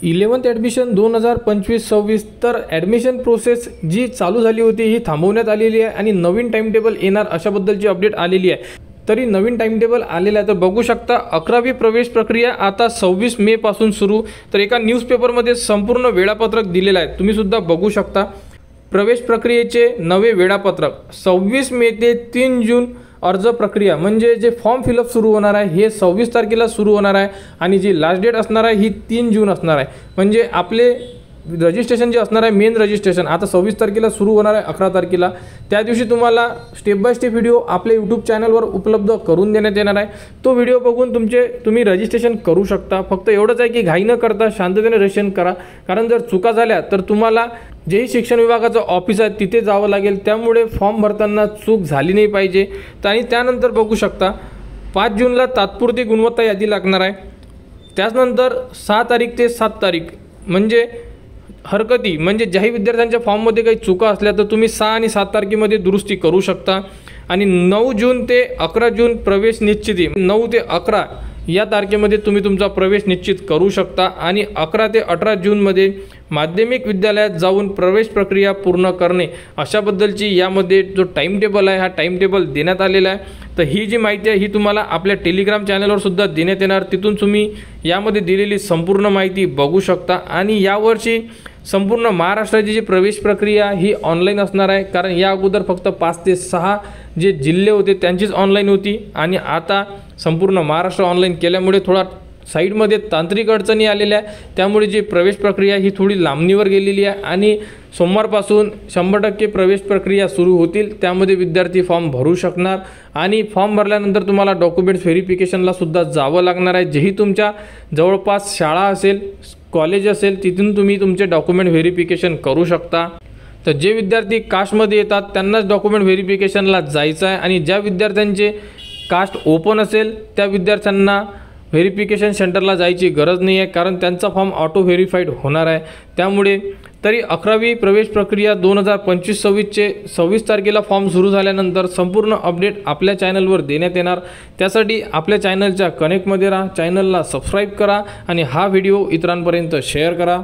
11th admission 2025-26 तर admission process जी चालू झाली होती ही थांबवण्यात आलेली आहे आणि नवीन टाइम टेबल येणार अशाबद्दलची अपडेट आलेली आहे। तरी नवीन टाइम टेबल आलेला आहे तर बघू शकता 11वी प्रवेश प्रक्रिया आता 26 मे पासून सुरू। तर एका न्यूजपेपरमध्ये संपूर्ण वेळापत्रक दिलेलं आहे, तुम्ही सुद्धा बघू शकता। प्रवेश प्रक्रियेचे नवे वेळापत्रक 26 मे ते 3 जून अर्ज प्रक्रिया म्हणजे जे फॉर्म फिलअप सुरू होणार आहे हे 26 तारखेला सुरू होणार आहे आणि जी लास्ट डेट असणार आहे ही 3 जून असणार आहे। म्हणजे आपले रजिस्ट्रेशन जे असणार आहे मेन रजिस्ट्रेशन आता 26 तारखेला सुरू होणार आहे 11 तारखेला। त्या दिवशी तुम्हाला स्टेप बाय स्टेप व्हिडिओ आपल्या यूट्यूब चॅनलवर उपलब्ध करून देण्यात येणार आहे। तो व्हिडिओ बघून तुम्ही रजिस्ट्रेशन करू शकता। फक्त एवढंच आहे की घाई न करता शांततेने रजिस्ट्रेशन करा, कारण जर चुका झाल्या तर तुम्हाला जेही शिक्षण विभागाचं ऑफिस आहे तिथे जावं लागेल, त्यामुळे फॉर्म भरताना चूक झाली नाही पाहिजे। आणि त्यानंतर बघू शकता 5 जूनला तात्पुरती गुणवत्ता यादी लागणार आहे। त्यानंतर 6 तारीख ते 7 तारीख म्हणजे हरकती म्हणजे ज्याही विद्यार्थ्यांच्या फॉर्ममध्ये काही चुका असल्या तर तुम्ही 6 आणि 7 तारखेमध्ये दुरुस्ती करू शकता। आणि 9 जून ते 11 जून प्रवेश निश्चिती 9 ते 11 या तारखेमध्ये तुम्ही तुमचा प्रवेश निश्चित करू शकता। आणि 11 ते 18 जूनमध्ये माध्यमिक विद्यालयात जाऊन प्रवेश प्रक्रिया पूर्ण करणे अशाबद्दलची यामध्ये जो टाइम टेबल आहे हा टाइम टेबल देण्यात आलेला आहे। तर ही जी माहिती आहे ही तुम्हाला आपल्या टेलिग्राम चॅनलवर सुद्धा देण्यात येणार, तिथून तुम्ही यामध्ये दिलेली संपूर्ण माहिती बघू शकता। आणि यावर्षी संपूर्ण महाराष्ट्राची जी प्रवेश प्रक्रिया ही ऑनलाईन असणार आहे, कारण या अगोदर फक्त 5 ते 6 जे जिल्हे होते त्यांचीच ऑनलाईन होती आणि आता संपूर्ण महाराष्ट्र ऑनलाईन केल्यामुळे थोडा साईडमध्ये तांत्रिक अडचणी आलेल्या आहे, त्यामुळे जी प्रवेश प्रक्रिया ही थोडी लांबणीवर गेलेली आहे। आणि सोमवारपासून 100% प्रवेश प्रक्रिया सुरू होतील, त्यामध्ये विद्यार्थी फॉर्म भरू शकणार। आणि फॉर्म भरल्यानंतर तुम्हाला डॉक्युमेंट्स व्हेरिफिकेशनला सुद्धा जावं लागणार आहे। जेही तुमच्या जवळपास शाळा असेल कॉलेज असेल तिथून तुम्ही तुमचे डॉक्युमेंट व्हेरिफिकेशन करू शकता। तर जे विद्यार्थी कास्टमध्ये येतात त्यांनाच डॉक्युमेंट व्हेरिफिकेशनला जायचं आहे आणि ज्या विद्यार्थ्यांचे कास्ट ओपन असेल त्या विद्यार्थ्यांना व्हेरिफिकेशन सेंटरला जायची गरज नाही आहे, कारण त्यांचा फॉर्म ऑटो व्हेरीफाईड होणार आहे। त्यामुळे तरी 11वी प्रवेश प्रक्रिया 2025-26चे 26 तारखेला फॉर्म सुरू झाल्यानंतर संपूर्ण अपडेट आपल्या चॅनलवर देण्यात येणार। त्यासाठी आपल्या चॅनलच्या कनेक्टमध्ये राहा, चॅनलला सबस्क्राईब करा आणि हा व्हिडिओ इतरांपर्यंत शेअर करा।